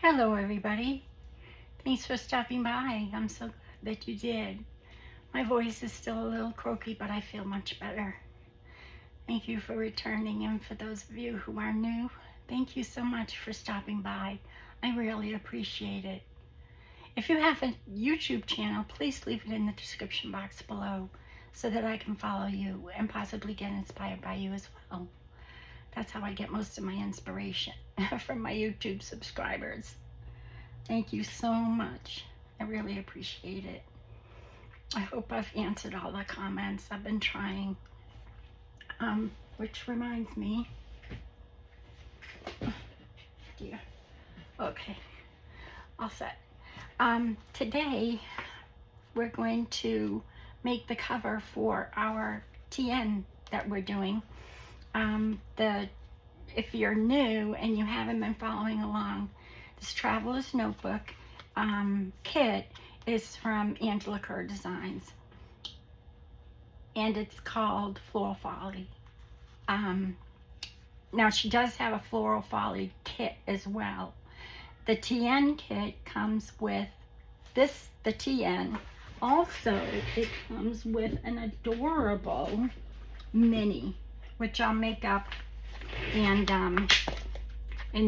Hello everybody. Thanks for stopping by. I'm so glad that you did. My voice is still a little croaky, but I feel much better. Thank you for returning, and for those of you who are new, thank you so much for stopping by. I really appreciate it. If you have a YouTube channel, please leave it in the description box below so that I can follow you and possibly get inspired by you as well. That's how I get most of my inspiration, from my YouTube subscribers. Thank you so much. I really appreciate it. I hope I've answered all the comments. I've been trying. Which reminds me. Dear. Okay. All set. Today we're going to make the cover for our TN that we're doing. If you're new and you haven't been following along, this Traveler's Notebook kit is from Angela Kerr Designs, and it's called Floral Folly. Now she does have a Floral Folly kit as well. The TN kit comes with this, the TN. Also, it comes with an adorable mini, which I'll make up and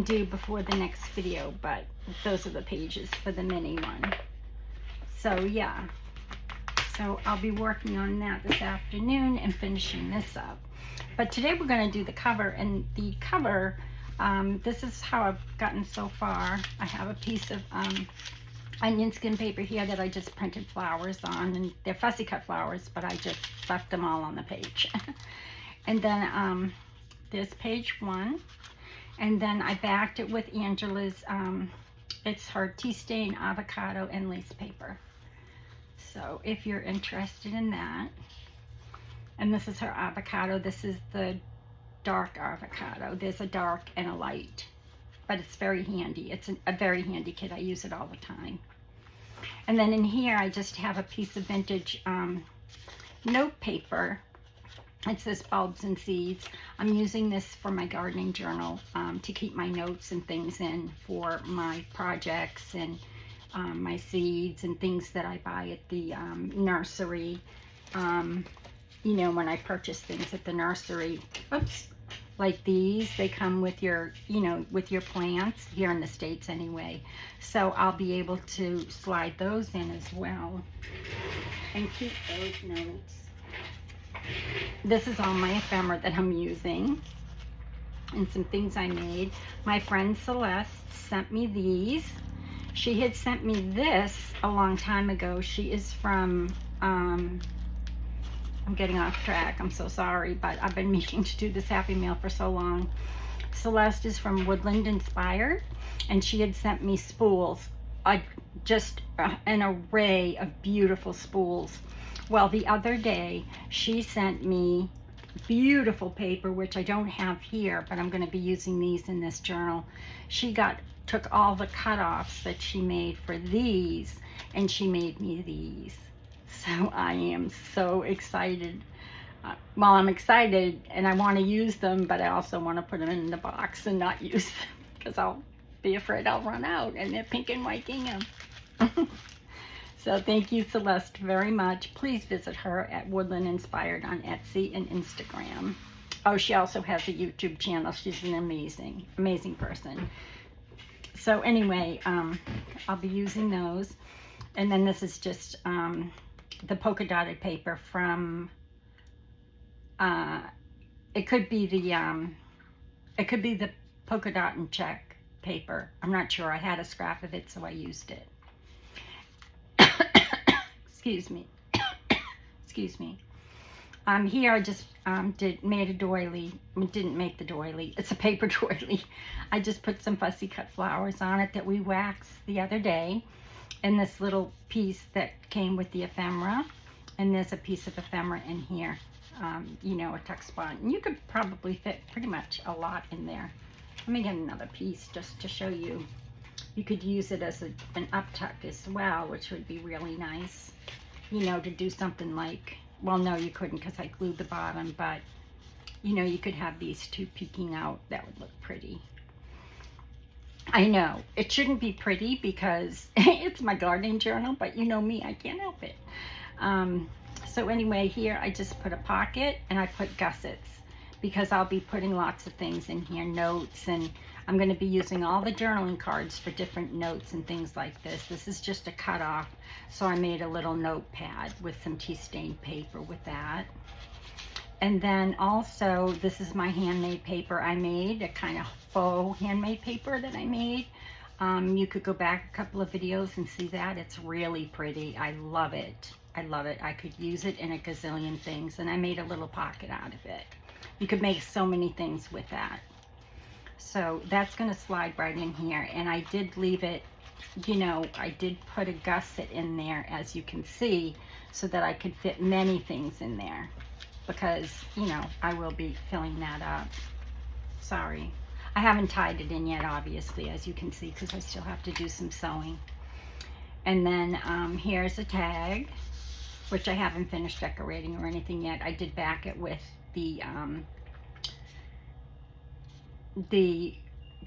do before the next video, but those are the pages for the mini one. So yeah, so I'll be working on that this afternoon and finishing this up. But today we're going to do the cover, and the cover, this is how I've gotten so far. I have a piece of onion skin paper here that I just printed flowers on, and they're fussy cut flowers, but I just left them all on the page. And then there's page 1, and then I backed it with Angela's, it's her tea stain, avocado, and lace paper. So if you're interested in that, and this is her avocado. This is the dark avocado. There's a dark and a light, but it's very handy. It's a very handy kit. I use it all the time. And then in here, I just have a piece of vintage note paper. It says bulbs and seeds. I'm using this for my gardening journal to keep my notes and things in for my projects and my seeds and things that I buy at the nursery. You know, when I purchase things at the nursery, oops, like these, they come with your, you know, with your plants here in the States anyway. So I'll be able to slide those in as well and keep those notes. This is all my ephemera that I'm using and some things I made. My friend Celeste sent me these. She had sent me this a long time ago. She is from, I'm getting off track, I'm so sorry, but I've been meaning to do this Happy Meal for so long. Celeste is from Woodland Inspired, and she had sent me spools, just an array of beautiful spools. Well, the other day, she sent me beautiful paper, which I don't have here, but I'm going to be using these in this journal. She took all the cutoffs that she made for these, and she made me these. So I am so excited. Well, I'm excited, and I want to use them, but I also want to put them in the box and not use them, because I'll be afraid I'll run out, and they're pink and white gingham. So thank you, Celeste, very much. Please visit her at Woodland Inspired on Etsy and Instagram. Oh, she also has a YouTube channel. She's an amazing, amazing person. So anyway, I'll be using those. And then this is just the polka dotted paper from, it could be the polka dot and check paper. I'm not sure. I had a scrap of it, so I used it. Excuse me. Excuse me. Here I just made a doily. Didn't make the doily. It's a paper doily. I just put some fussy cut flowers on it that we waxed the other day. And this little piece that came with the ephemera. And there's a piece of ephemera in here. You know, a tuck spot. And you could probably fit pretty much a lot in there. Let me get another piece just to show you. You could use it as an up tuck as well, which would be really nice. You know, to do something like, well, no, you couldn't because I glued the bottom, but, you know, you could have these two peeking out. That would look pretty. I know it shouldn't be pretty because it's my gardening journal, but you know me, I can't help it. Um, so anyway, here I just put a pocket and I put gussets because I'll be putting lots of things in here, notes, and I'm going to be using all the journaling cards for different notes and things like this. This is just a cutoff, so I made a little notepad with some tea stained paper with that. And then also, this is my handmade paper I made, a kind of faux handmade paper that I made. You could go back a couple of videos and see that. It's really pretty. I love it. I love it. I could use it in a gazillion things, and I made a little pocket out of it. You could make so many things with that. So that's going to slide right in here, and I did leave it, you know, I did put a gusset in there, as you can see, so that I could fit many things in there. Because, you know, I will be filling that up. Sorry. I haven't tied it in yet, obviously, as you can see, because I still have to do some sewing. And then here's a tag, which I haven't finished decorating or anything yet. I did back it with the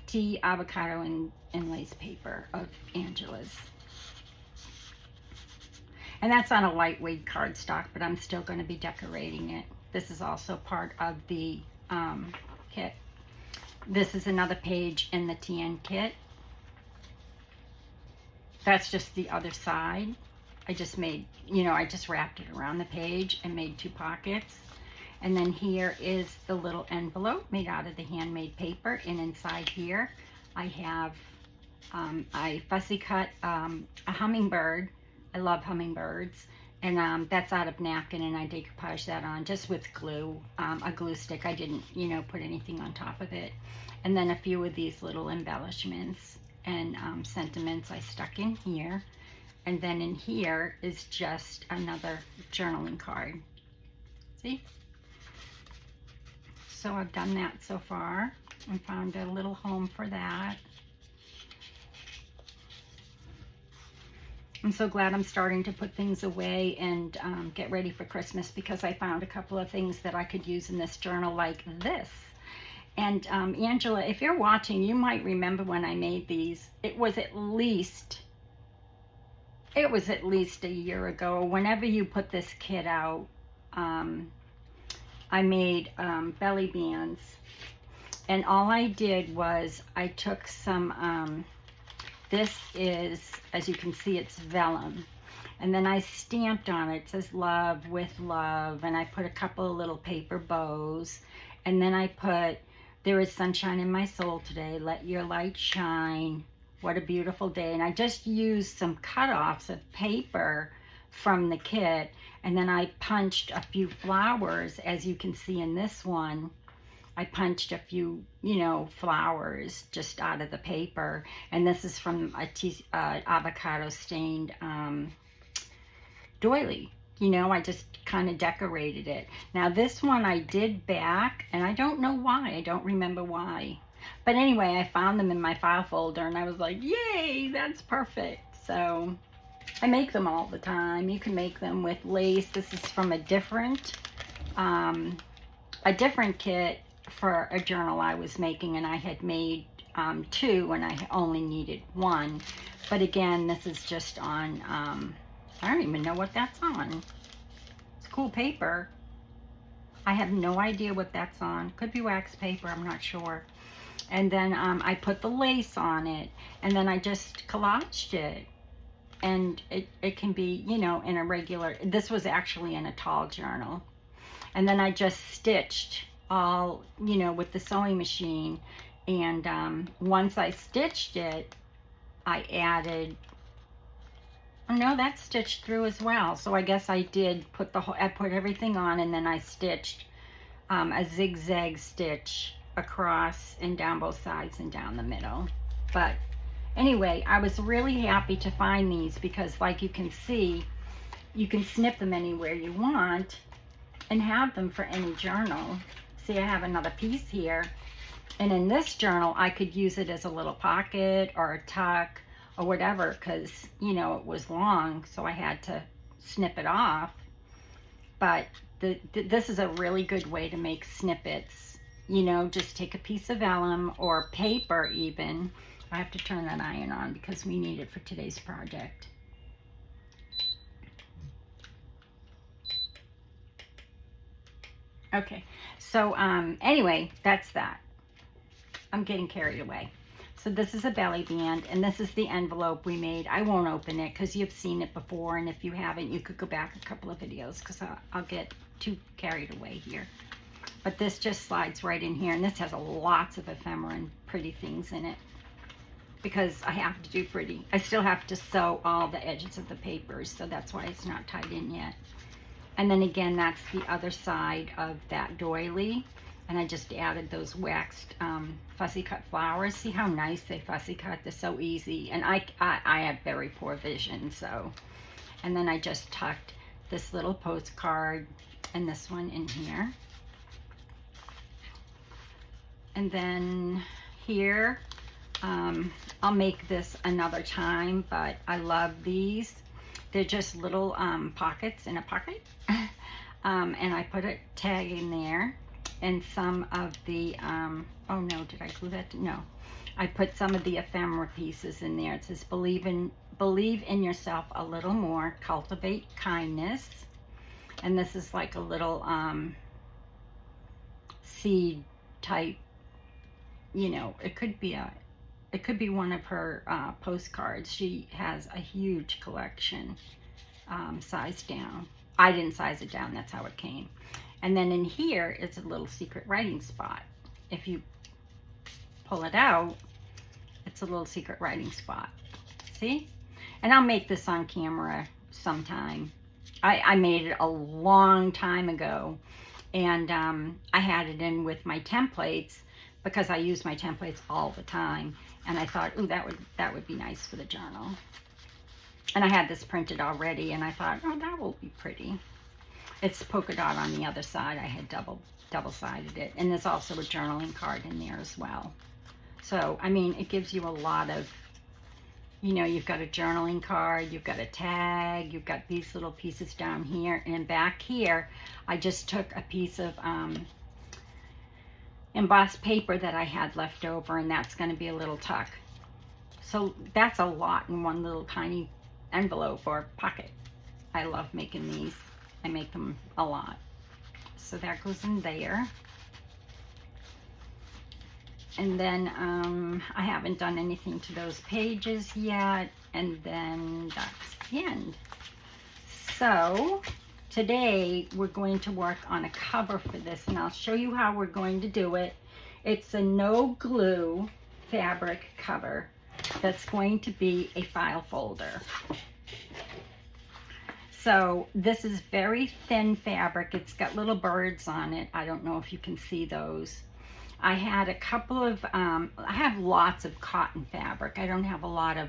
tea, avocado, and lace paper of Angela's. And that's on a lightweight cardstock, but I'm still going to be decorating it. This is also part of the kit. This is another page in the TN kit. That's just the other side. I just made, you know, I just wrapped it around the page and made 2 pockets. And then here is the little envelope made out of the handmade paper. And inside here, I have, I fussy cut a hummingbird. I love hummingbirds, and that's out of napkin, and I decoupage that on just with glue, a glue stick. I didn't, you know, put anything on top of it. And then a few of these little embellishments and sentiments I stuck in here. And then in here is just another journaling card. See? So I've done that so far and found a little home for that. I'm so glad I'm starting to put things away and get ready for Christmas, because I found a couple of things that I could use in this journal, like this. And Angela, if you're watching, you might remember when I made these. It was at least a year ago. Whenever you put this kit out, I made belly bands. And all I did was I took some... this is, as you can see, it's vellum. And then I stamped on it. It says love with love. And I put a couple of little paper bows. And then I put, there is sunshine in my soul today. Let your light shine. What a beautiful day. And I just used some cutoffs of paper from the kit. And then I punched a few flowers, as you can see in this one. I punched a few, you know, flowers just out of the paper. And this is from a avocado stained doily. You know, I just kind of decorated it. Now this one I did back, and I don't know why. I don't remember why. But anyway, I found them in my file folder, and I was like, yay, that's perfect. So I make them all the time. You can make them with lace. This is from a different kit for a journal I was making, and I had made 2 and I only needed 1. But again, this is just on, I don't even know what that's on. It's cool paper. I have no idea what that's on. Could be wax paper, I'm not sure. And then I put the lace on it, and then I just collaged it. And it can be, you know, in a regular, this was actually in a tall journal. And then I just stitched all, you know, with the sewing machine. And once I stitched it, I added, oh no, that's stitched through as well. So I guess I did put I put everything on, and then I stitched a zigzag stitch across and down both sides and down the middle. But anyway, I was really happy to find these, because like you can see, you can snip them anywhere you want and have them for any journal. See, I have another piece here, and in this journal I could use it as a little pocket or a tuck or whatever, because, you know, it was long, so I had to snip it off. But this is a really good way to make snippets. You know, just take a piece of vellum or paper even, I have to turn that iron on because we need it for today's project. Okay, so anyway, that's that. I'm getting carried away. So this is a belly band, and this is the envelope we made. I won't open it because you've seen it before, and if you haven't, you could go back a couple of videos because I'll get too carried away here. But this just slides right in here, and this has lots of ephemera and pretty things in it because I have to do pretty. I still have to sew all the edges of the papers, so that's why it's not tied in yet. And then again, that's the other side of that doily. And I just added those waxed fussy cut flowers. See how nice they fussy cut? They're so easy. And I have very poor vision, so. And then I just tucked this little postcard and this one in here. And then here, I'll make this another time, but I love these. They're just little pockets in a pocket. And I put a tag in there. And some of the, oh no, did I glue that? No. I put some of the ephemera pieces in there. It says, believe in yourself a little more, cultivate kindness. And this is like a little seed type, you know, it could be one of her postcards. She has a huge collection, sized down. I didn't size it down, that's how it came. And then in here, it's a little secret writing spot. If you pull it out, it's a little secret writing spot. See? And I'll make this on camera sometime. I made it a long time ago. And I had it in with my templates because I use my templates all the time. And I thought, ooh, that would be nice for the journal. And I had this printed already, and I thought, oh, that will be pretty. It's polka dot on the other side. I had double-sided it. And there's also a journaling card in there as well. So, I mean, it gives you a lot of, you know, you've got a journaling card, you've got a tag, you've got these little pieces down here. And back here, I just took a piece of embossed paper that I had left over, and that's going to be a little tuck. So that's a lot in one little tiny envelope or pocket. I love making these. I make them a lot. So that goes in there. And then I haven't done anything to those pages yet. And then that's the end. So today we're going to work on a cover for this, and I'll show you how we're going to do it. It's a no glue fabric cover that's going to be a file folder. So this is very thin fabric. It's got little birds on it. I don't know if you can see those. I had a couple of, I have lots of cotton fabric. I don't have a lot of,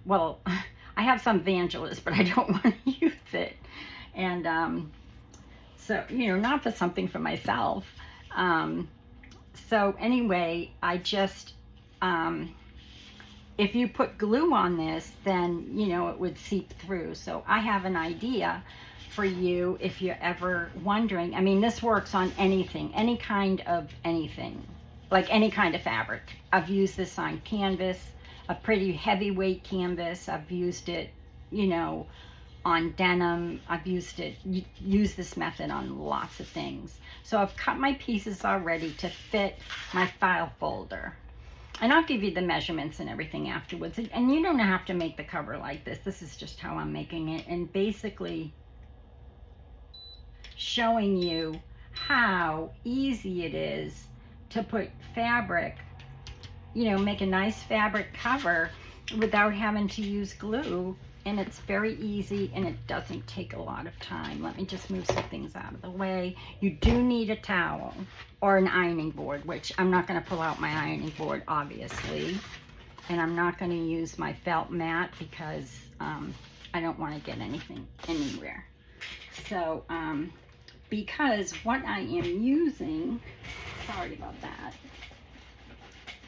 well, I have some Vangelis, but I don't want to use it. And so, you know, not for something for myself. So anyway, I just, if you put glue on this, then, you know, it would seep through. So I have an idea for you if you're ever wondering. I mean, this works on anything, any kind of anything, like any kind of fabric. I've used this on canvas, a pretty heavyweight canvas. I've used it, you know, on denim. I've used this method on lots of things. So I've cut my pieces already to fit my file folder. And I'll give you the measurements and everything afterwards. And you don't have to make the cover like this. This is just how I'm making it. And basically showing you how easy it is to put fabric, you know, make a nice fabric cover without having to use glue. And it's very easy, and it doesn't take a lot of time. Let me just move some things out of the way. You do need a towel or an ironing board, which I'm not going to pull out my ironing board, obviously. And I'm not going to use my felt mat because I don't want to get anything anywhere. So, because what I am using, sorry about that,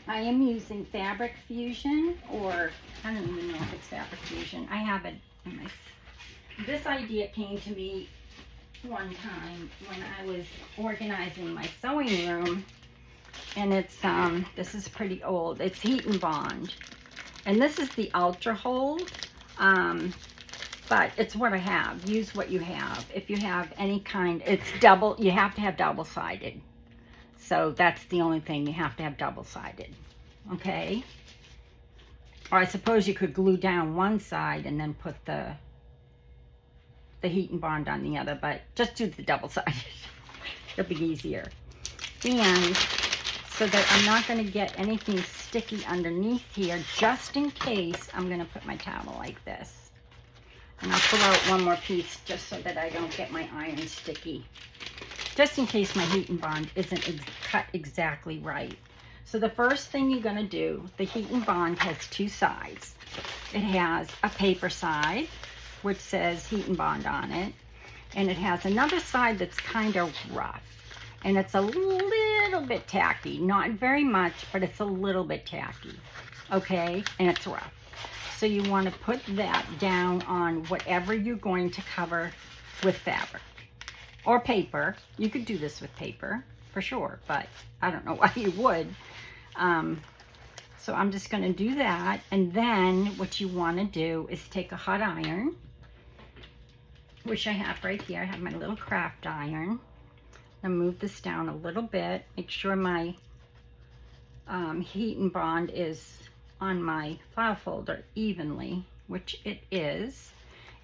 I am using Fabric Fusion, or I don't even know if it's Fabric Fusion. I have it in my, this idea came to me one time when I was organizing my sewing room, And it's, this is pretty old. It's HeatnBond. And this is the UltraHold. But it's what I have. Use what you have. If you have any kind, it's double, you have to have double-sided. So that's the only thing, you have to have double-sided. Okay? Or I suppose you could glue down one side and then put the HeatnBond on the other, but just do the double-sided. It'll be easier. And so that I'm not going to get anything sticky underneath here, just in case, I'm going to put my towel like this. And I'll pull out one more piece just so that I don't get my iron sticky. Just in case my HeatnBond isn't cut exactly right. So the first thing you're going to do, the HeatnBond has two sides. It has a paper side, which says HeatnBond on it. And it has another side that's kind of rough. And it's a little bit tacky. Not very much, but it's a little bit tacky. Okay? And it's rough. So you want to put that down on whatever you're going to cover with fabric or paper. You could do this with paper for sure, but I don't know why you would. So I'm just going to do that. And then what you want to do is take a hot iron, which I have right here. I have my little craft iron. I'll move this down a little bit. Make sure my HeatnBond is on my file folder evenly, which it is.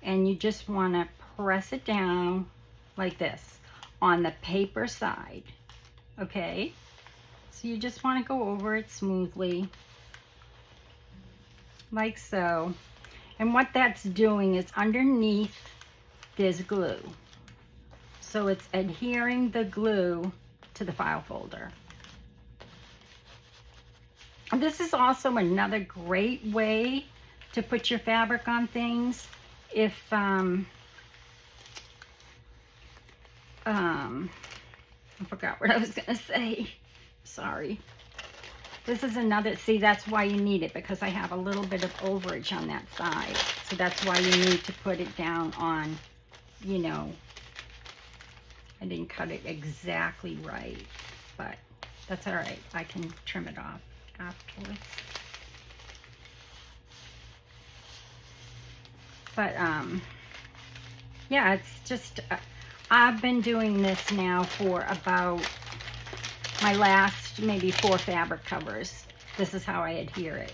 And you just want to press it down like this on the paper side. Okay? So you just want to go over it smoothly, like so. And what that's doing is underneath there's glue. So it's adhering the glue to the file folder. This is also another great way to put your fabric on things. If, I forgot what I was going to say. Sorry. This is another, see, that's why you need it, because I have a little bit of overage on that side. So that's why you need to put it down on, you know, I didn't cut it exactly right, but that's all right. I can trim it off afterwards. But yeah, it's just I've been doing this now for about my last maybe 4 fabric covers. This is how I adhere it.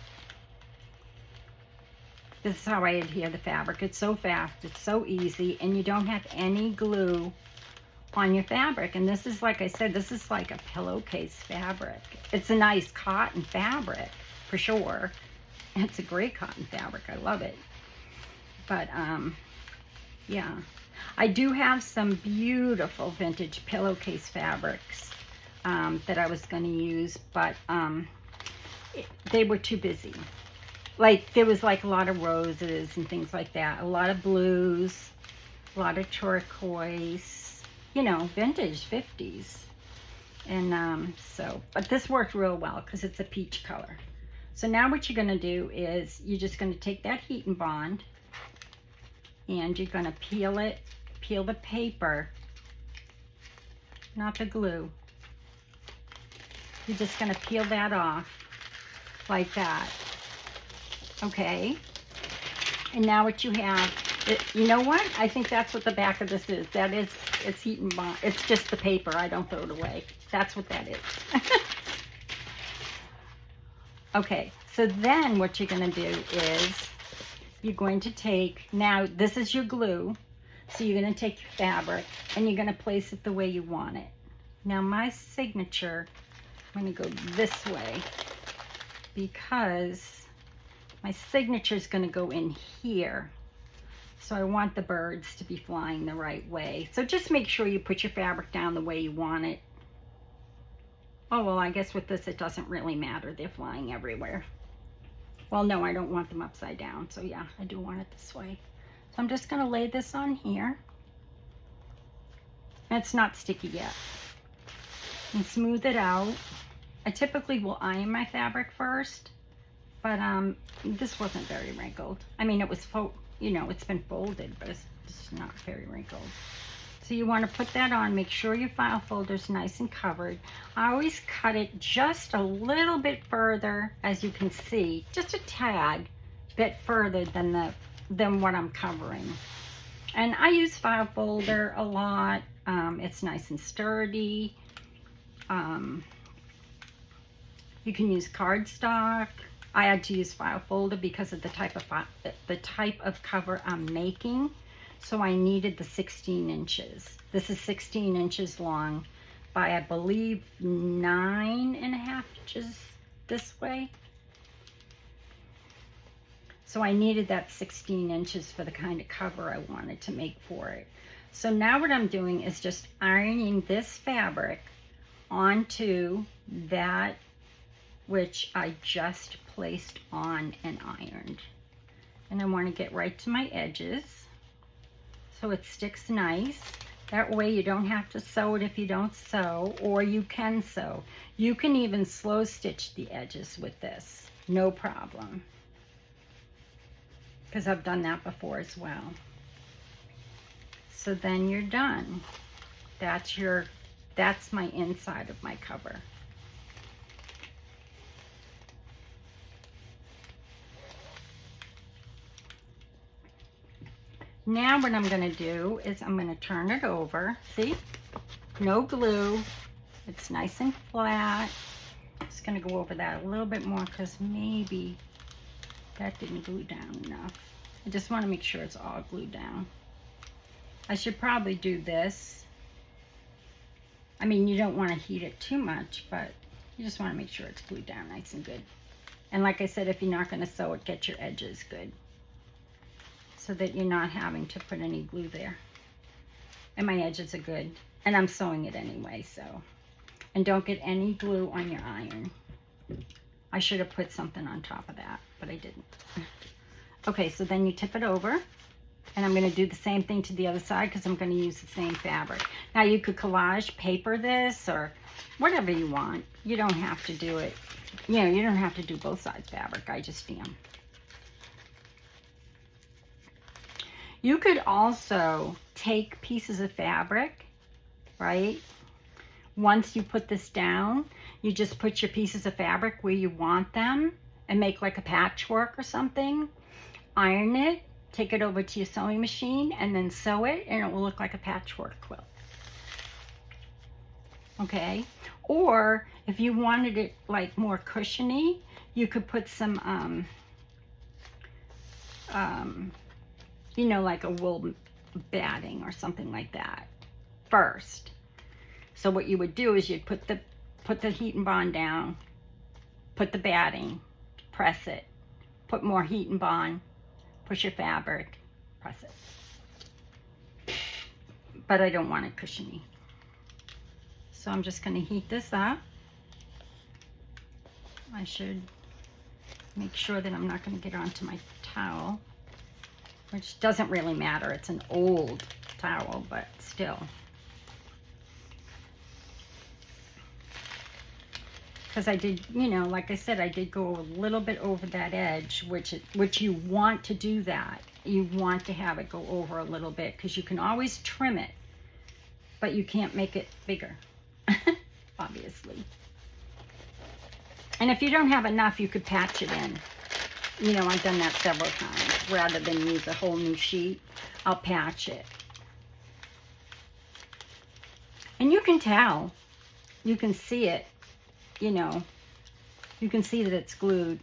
This is how I adhere the fabric. It's so fast, it's so easy, and you don't have any glue on your fabric. And this is, like I said, this is like a pillowcase fabric. It's a nice cotton fabric for sure. It's a great cotton fabric. I love it. But yeah, I do have some beautiful vintage pillowcase fabrics that I was going to use, but they were too busy. Like, there was like a lot of roses and things like that, a lot of blues, a lot of turquoise, you know, vintage 50s. And so, but this worked real well because it's a peach color. So now what you're going to do is you're just going to take that HeatnBond and you're going to peel it, peel the paper, not the glue. You're just going to peel that off like that. Okay. And now what you have, you know what? I think that's what the back of this is. That is, it's HeatnBond. It's just the paper. I don't throw it away. That's what that is. Okay. So then what you're going to do is you're going to take, now this is your glue. So you're going to take your fabric and you're going to place it the way you want it. Now my signature, I'm going to go this way because my signature is going to go in here. So I want the birds to be flying the right way. So just make sure you put your fabric down the way you want it. Oh, well, I guess with this, it doesn't really matter. They're flying everywhere. Well, no, I don't want them upside down. So yeah, I do want it this way. So I'm just going to lay this on here. It's not sticky yet. And smooth it out. I typically will iron my fabric first. But this wasn't very wrinkled. I mean, it was, you know, it's been folded, but it's not very wrinkled. So So you want to put that on, make sure your file folder's nice and covered. I always cut it just a little bit further, as you can see, just a tad bit further than what I'm covering. And I use file folder a lot. It's nice and sturdy. You can use cardstock. I had to use file folder because of the type of cover I'm making. So I needed the 16 inches. This is 16 inches long by, I believe, 9.5 inches this way. So I needed that 16 inches for the kind of cover I wanted to make for it. So now what I'm doing is just ironing this fabric onto that which I just placed on and ironed. And I want to get right to my edges so it sticks nice. That way you don't have to sew it if you don't sew, or you can sew. You can even slow stitch the edges with this, no problem. Because I've done that before as well. So then you're done. That's my inside of my cover. Now what I'm going to do is I'm going to turn it over. See? No glue. It's nice and flat. Just going to go over that a little bit more because maybe that didn't glue down enough. I just want to make sure it's all glued down. I should probably do this. I mean, you don't want to heat it too much, but you just want to make sure it's glued down nice and good. And like I said, if you're not going to sew it, get your edges good, so that you're not having to put any glue there. And my edges are good. And I'm sewing it anyway, so. And don't get any glue on your iron. I should have put something on top of that, but I didn't. Okay, so then you tip it over. And I'm going to do the same thing to the other side because I'm going to use the same fabric. Now you could collage paper this or whatever you want. You don't have to do it. You know, you don't have to do both sides fabric. I just am. You could also take pieces of fabric, right? Once you put this down, you just put your pieces of fabric where you want them and make like a patchwork or something. Iron it, take it over to your sewing machine, and then sew it, and it will look like a patchwork quilt. Okay? Or if you wanted it like more cushiony, you could put some you know, like a wool batting or something like that first. So what you would do is you'd put the HeatnBond down, put the batting, press it, put more HeatnBond, push your fabric, press it. But I don't want it cushiony. So I'm just going to heat this up. I should make sure that I'm not going to get onto my towel, which doesn't really matter. It's an old towel, but still. Because I did, you know, like I said, I did go a little bit over that edge, which you want to do that. You want to have it go over a little bit because you can always trim it, but you can't make it bigger, obviously. And if you don't have enough, you could patch it in. You know, I've done that several times. Rather than use a whole new sheet, I'll patch it. And you can tell. You can see it. You know, you can see that it's glued.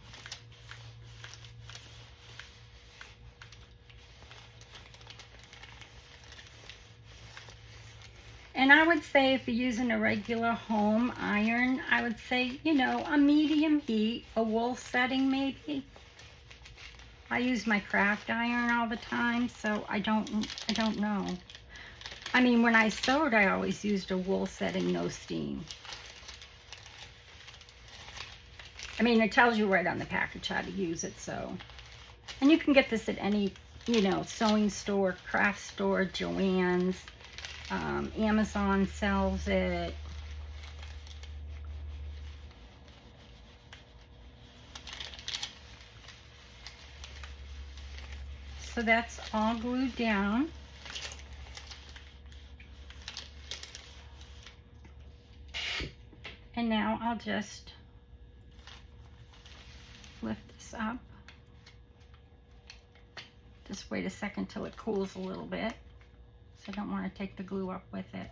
And I would say if you're using a regular home iron, I would say, you know, a medium heat, a wool setting maybe. I use my craft iron all the time, so I don't know. I mean, when I sewed, I always used a wool setting, no steam. I mean, it tells you right on the package how to use it, so. And you can get this at any, you know, sewing store, craft store, Joann's, Amazon sells it. So that's all glued down. And now I'll just lift this up. Just wait a second till it cools a little bit. So I don't want to take the glue up with it.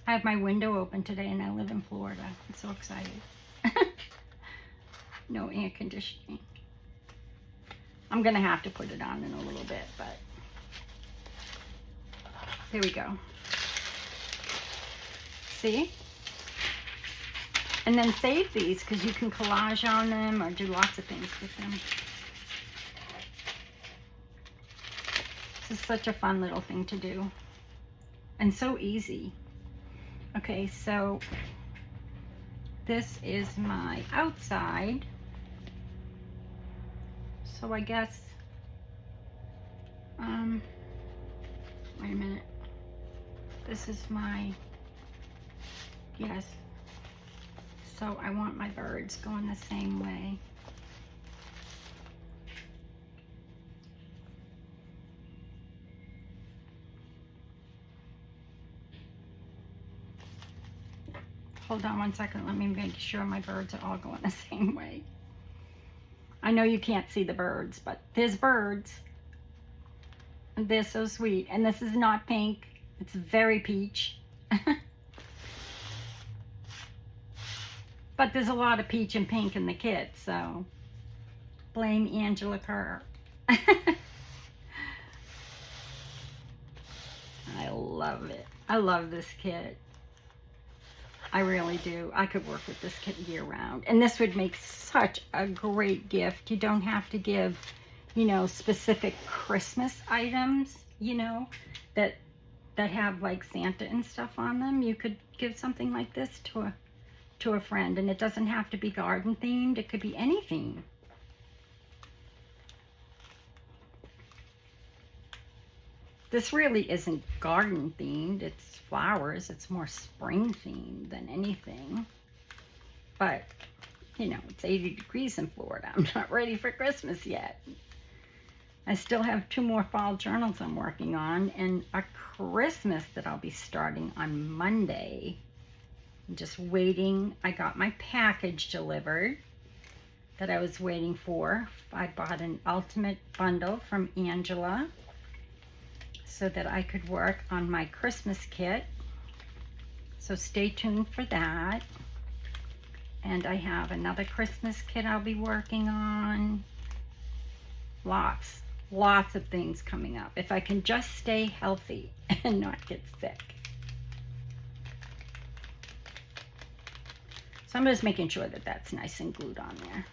I have my window open today and I live in Florida. I'm so excited. No air conditioning. I'm gonna have to put it on in a little bit, but there we go. See? And then save these because you can collage on them or do lots of things with them. This is such a fun little thing to do and so easy. Okay, so this is my outside. So I guess, wait a minute. This is my, yes. So I want my birds going the same way. Hold on one second, let me make sure my birds are all going the same way. I know you can't see the birds, but there's birds. They're so sweet. And this is not pink, it's very peach. But there's a lot of peach and pink in the kit, so blame Angela Kerr. I love it. I love this kit. I really do. I could work with this kit year round. And this would make such a great gift. You don't have to give, you know, specific Christmas items, you know, that have like Santa and stuff on them. You could give something like this to a friend, and it doesn't have to be garden themed. It could be any theme. This really isn't garden themed. It's flowers. It's more spring themed than anything. But, you know, it's 80 degrees in Florida. I'm not ready for Christmas yet. I still have 2 more fall journals I'm working on and a Christmas that I'll be starting on Monday. I'm just waiting. I got my package delivered that I was waiting for. I bought an ultimate bundle from Angela so that I could work on my Christmas kit. So stay tuned for that. And I have another Christmas kit I'll be working on. Lots of things coming up. If I can just stay healthy and not get sick. So I'm just making sure that that's nice and glued on there.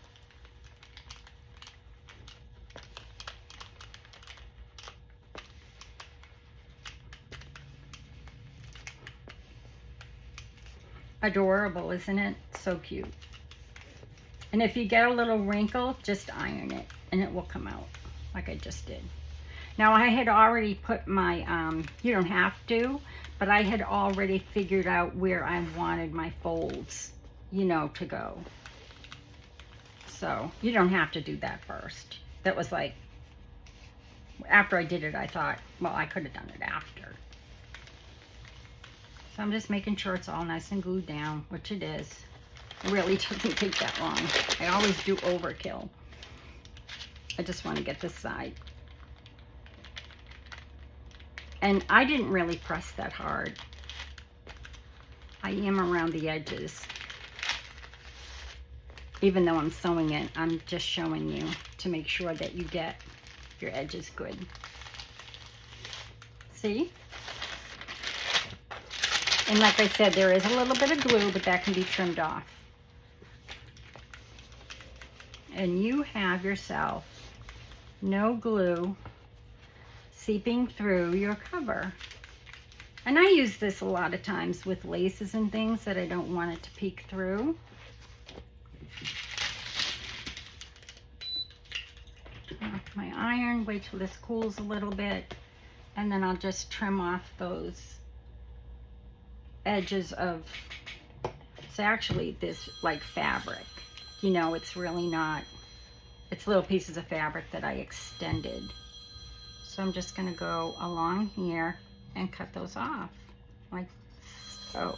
Adorable, isn't it? So cute. And if you get a little wrinkle, just iron it and it will come out like I just did. Now I had already put my, you don't have to, but I had already figured out where I wanted my folds, you know, to go. So you don't have to do that first. That was like, after I did it, I thought, well, I could have done it after. So I'm just making sure it's all nice and glued down, which it is. It really doesn't take that long. I always do overkill. I just want to get this side. And I didn't really press that hard. I am around the edges. Even though I'm sewing it, I'm just showing you to make sure that you get your edges good. See? And like I said, there is a little bit of glue, but that can be trimmed off. And you have yourself no glue seeping through your cover. And I use this a lot of times with laces and things that I don't want it to peek through. Turn off my iron, wait till this cools a little bit, and then I'll just trim off those edges of, it's actually this like fabric, you know, it's really not, it's little pieces of fabric that I extended. So I'm just going to go along here and cut those off like so.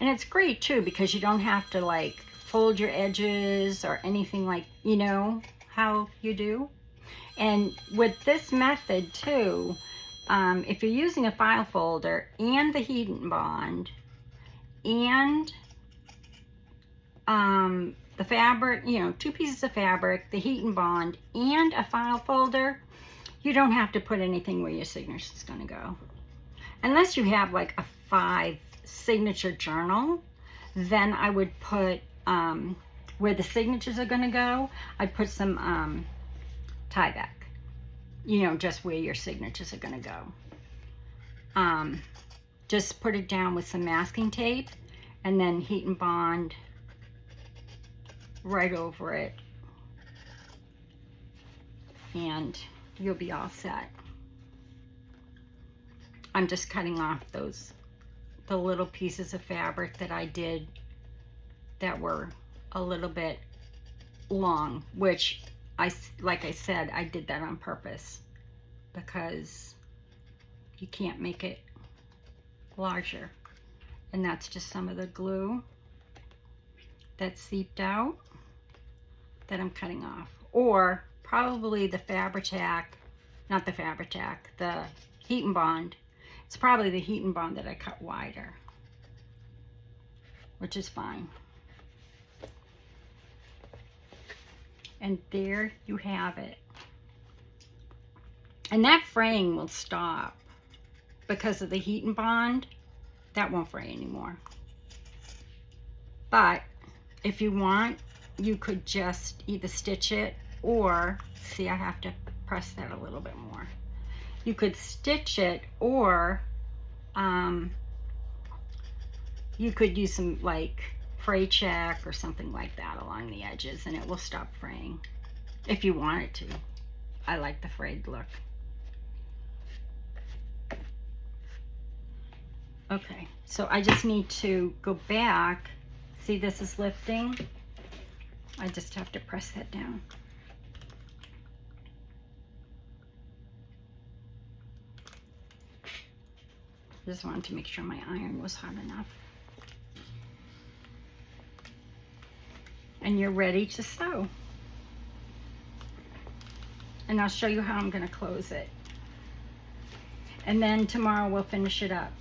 And it's great too because you don't have to like fold your edges or anything like, you know, how you do. And with this method too, if you're using a file folder and the HeatnBond and the fabric, you know, 2 pieces of fabric, the HeatnBond, and a file folder, you don't have to put anything where your signature is going to go. Unless you have like a 5 signature journal, then I would put where the signatures are going to go, I'd put some Tyvek, you know, just where your signatures are going to go. Just put it down with some masking tape and then HeatnBond right over it, and you'll be all set. I'm just cutting off the little pieces of fabric that I did that were a little bit long, which like I said, I did that on purpose because you can't make it larger. And that's just some of the glue that seeped out that I'm cutting off. Or probably the Fabri-Tac, not the Fabri-Tac, the HeatnBond. It's probably the HeatnBond that I cut wider, which is fine. And there you have it. And that fraying will stop because of the HeatnBond. That won't fray anymore. But if you want, you could just either stitch it or, see, I have to press that a little bit more. You could stitch it, or you could use some like fray check or something like that along the edges, and it will stop fraying if you want it to. I like the frayed look. Okay, so I just need to go back. See, this is lifting. I just have to press that down. Just wanted to make sure my iron was hot enough. And you're ready to sew. And I'll show you how I'm going to close it. And then tomorrow we'll finish it up,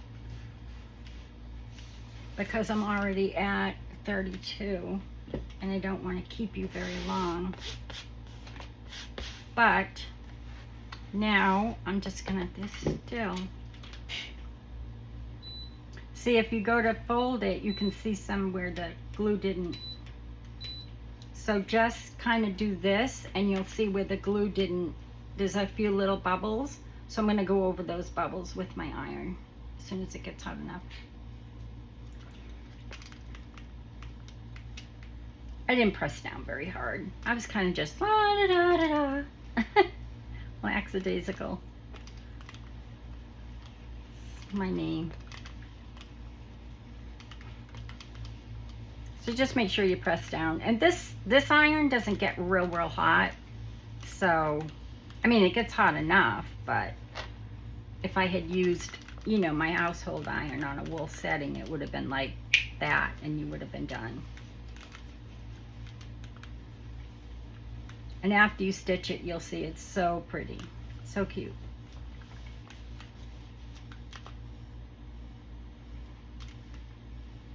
because I'm already at 32 and I don't want to keep you very long. But now I'm just gonna this still. See, if you go to fold it, you can see some where the glue didn't. So just kind of do this and you'll see where the glue didn't. There's a few little bubbles. So I'm gonna go over those bubbles with my iron as soon as it gets hot enough. I didn't press down very hard. I was kind of just lackadaisical. My name. So just make sure you press down. And this iron doesn't get real hot. So, I mean, it gets hot enough, but if I had used, you know, my household iron on a wool setting, it would have been like that and you would have been done. And after you stitch it, you'll see it's so pretty, so cute.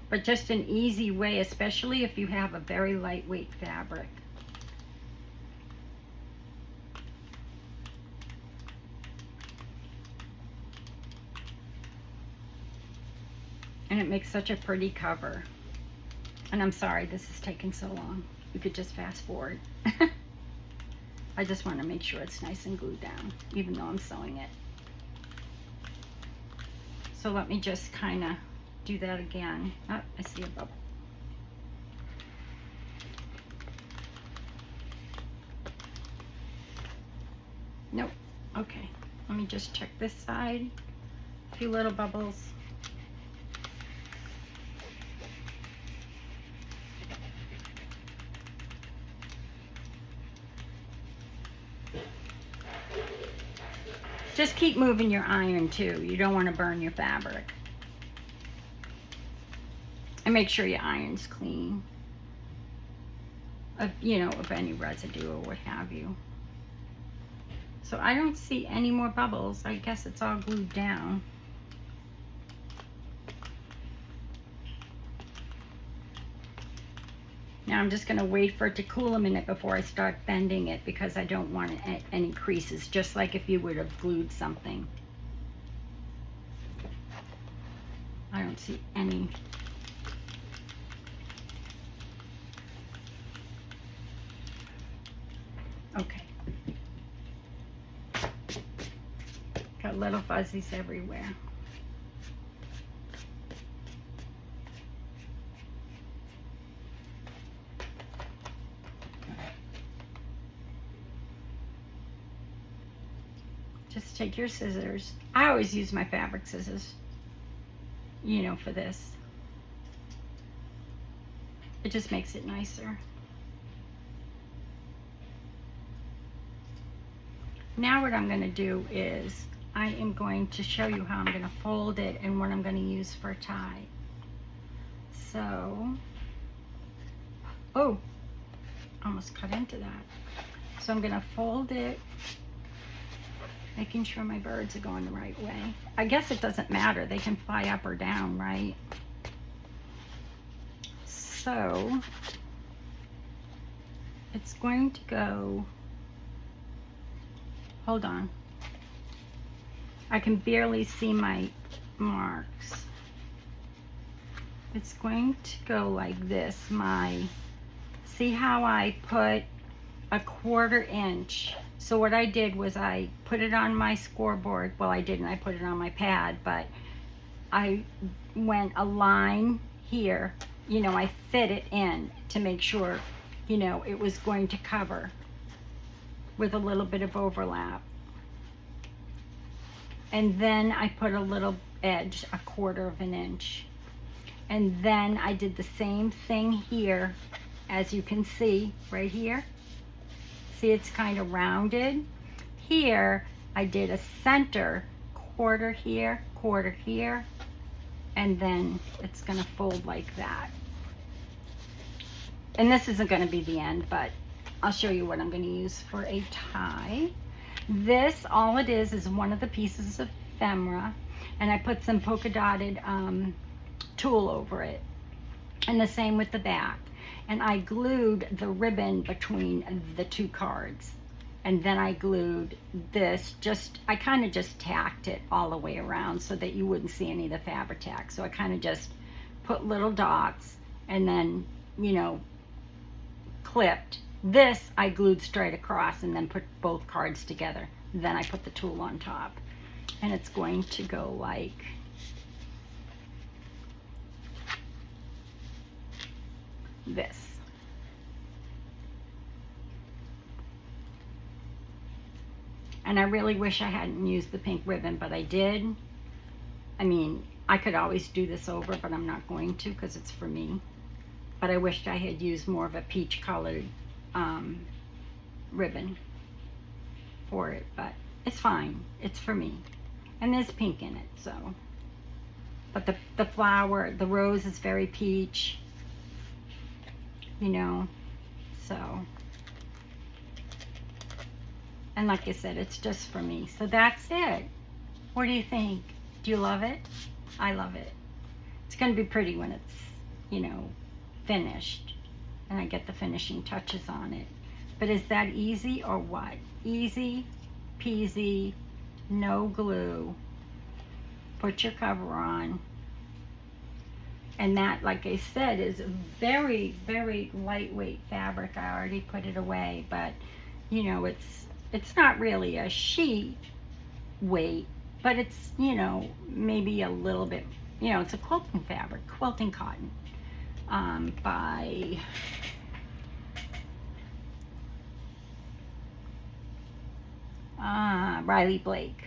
But just an easy way, especially if you have a very lightweight fabric. And it makes such a pretty cover. And I'm sorry this is taking so long. You could just fast forward. I just want to make sure it's nice and glued down, even though I'm sewing it. So let me just kind of do that again. Oh, I see a bubble. Nope. Okay. Let me just check this side. A few little bubbles. Just keep moving your iron too. You don't want to burn your fabric. make sure your iron's clean of, you know, of any residue or what have you. So I don't see any more bubbles. I guess it's all glued down. Now I'm just going to wait for it to cool a minute before I start bending it, because I don't want any creases, just like if you would have glued something. I don't see any. Okay. Got little fuzzies everywhere. Just take your scissors. I always use my fabric scissors, you know, for this. It just makes it nicer. Now what I'm going to do is I am going to show you how I'm going to fold it and what I'm going to use for a tie. So, oh, almost cut into that. So I'm going to fold it, making sure my birds are going the right way. I guess it doesn't matter. They can fly up or down, right? So it's going to go, hold on. I can barely see my marks. It's going to go like this. See how I put a 1/4 inch? So what I did was I put it on my scoreboard. Well, I didn't. I put it on my pad, but I went a line here. You know, I fit it in to make sure, you know, it was going to cover with a little bit of overlap. And then I put a little edge, a 1/4 inch. And then I did the same thing here, as you can see right here. See, it's kind of rounded. Here, I did a center 1/4 here, 1/4 here, and then it's gonna fold like that. And this isn't gonna be the end, but I'll show you what I'm gonna use for a tie. This, all it is one of the pieces of ephemera, and I put some polka dotted tulle over it. And the same with the back. And I glued the ribbon between the two cards. And then I glued this, I kind of just tacked it all the way around so that you wouldn't see any of the fabric tack. So I kind of just put little dots and then, you know, clipped. This I glued straight across and then put both cards together. Then I put the tulle on top. And it's going to go like this. And I really wish I hadn't used the pink ribbon, but I did. I mean, I could always do this over, but I'm not going to because it's for me. But I wished I had used more of a peach colored ribbon for it, but it's fine. It's for me. And there's pink in it, so. But the flower, the rose is very peach. You know, so. And like I said, it's just for me. So that's it. What do you think? Do you love it? I love it. It's going to be pretty when it's, you know, finished. And I get the finishing touches on it. But is that easy or what? Easy peasy, no glue. Put your cover on. And that, like I said, is a very, very lightweight fabric. I already put it away, but you know, it's not really a sheet weight, but it's, you know, maybe a little bit, you know, it's a quilting fabric, quilting cotton, by Riley Blake.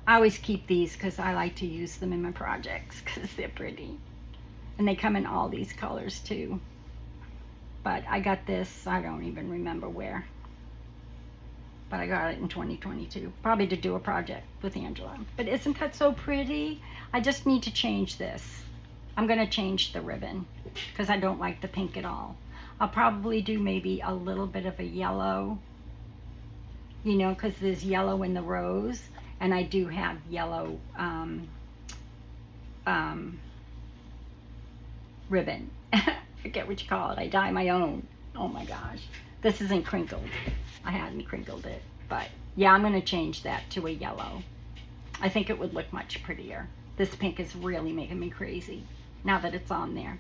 I always keep these because I like to use them in my projects because they're pretty. And they come in all these colors too. But I got this, I don't even remember where. But I got it in 2022. Probably to do a project with Angela. But isn't that so pretty? I just need to change this. I'm going to change the ribbon because I don't like the pink at all. I'll probably do maybe a little bit of a yellow, you know, because there's yellow in the rose, and I do have yellow ribbon. Forget what you call it. I dye my own. Oh my gosh. This isn't crinkled. I hadn't crinkled it. But yeah, I'm going to change that to a yellow. I think it would look much prettier. This pink is really making me crazy now that it's on there.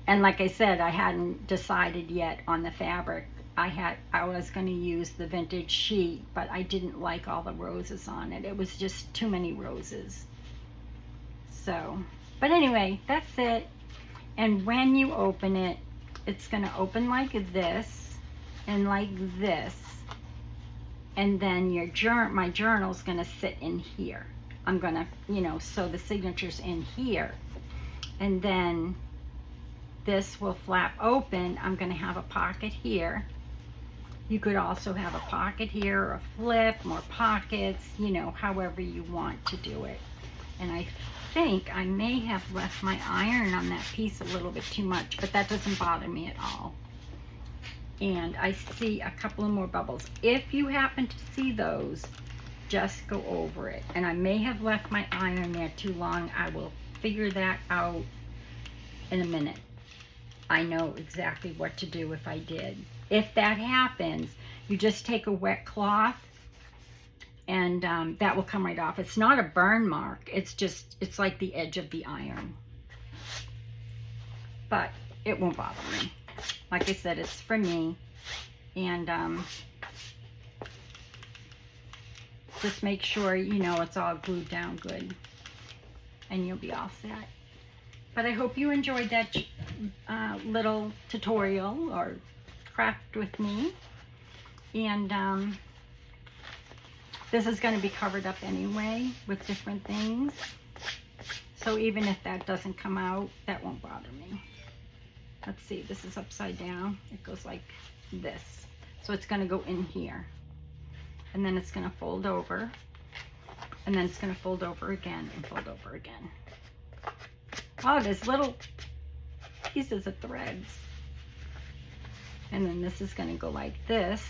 And like I said, I hadn't decided yet on the fabric. I was going to use the vintage sheet, but I didn't like all the roses on it. It was just too many roses. So, but anyway, that's it. And when you open it, it's going to open like this and like this. And then my journal's going to sit in here. I'm going to, you know, sew the signatures in here. And then this will flap open. I'm going to have a pocket here. You could also have a pocket here, or a flip, more pockets, you know, however you want to do it. And I think I may have left my iron on that piece a little bit too much, but that doesn't bother me at all. And I see a couple of more bubbles. If you happen to see those, just go over it. And I may have left my iron there too long. I will figure that out in a minute. I know exactly what to do if I did. If that happens, you just take a wet cloth and that will come right off. It's not a burn mark. It's like the edge of the iron. But it won't bother me. Like I said, it's for me. And just make sure, you know, it's all glued down good. And you'll be all set. But I hope you enjoyed that little tutorial or craft with me. And this is going to be covered up anyway with different things. So even if that doesn't come out, that won't bother me. Let's see, this is upside down. It goes like this. So it's going to go in here. And then it's going to fold over. And then it's going to fold over again and fold over again. Oh, there's little pieces of threads. And then this is going to go like this.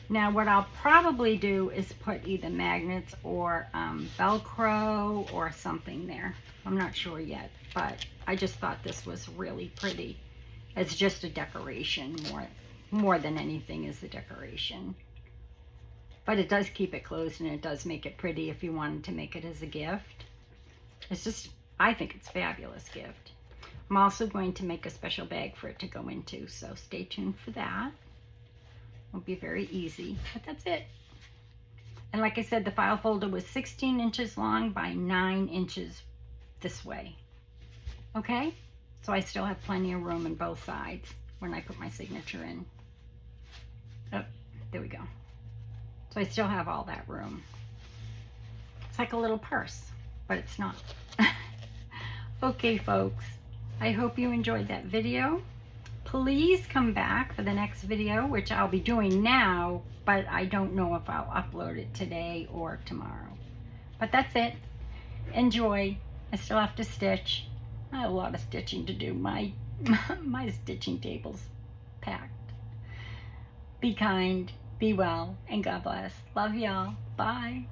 Now what I'll probably do is put either magnets or Velcro or something there. I'm not sure yet, but I just thought this was really pretty. It's just a decoration more than anything is the decoration. But it does keep it closed, and it does make it pretty if you wanted to make it as a gift. It's just, I think it's a fabulous gift. I'm also going to make a special bag for it to go into, so stay tuned for that. Won't be very easy, but that's it. And like I said, the file folder was 16 inches long by 9 inches this way. Okay? So I still have plenty of room on both sides when I put my signature in. Oh, there we go. So I still have all that room. It's like a little purse, but it's not. Okay, folks. I hope you enjoyed that video. Please come back for the next video, which I'll be doing now, but I don't know if I'll upload it today or tomorrow. But that's it. Enjoy. I still have to stitch. I have a lot of stitching to do. My stitching table's packed. Be kind, be well, and God bless. Love y'all. Bye.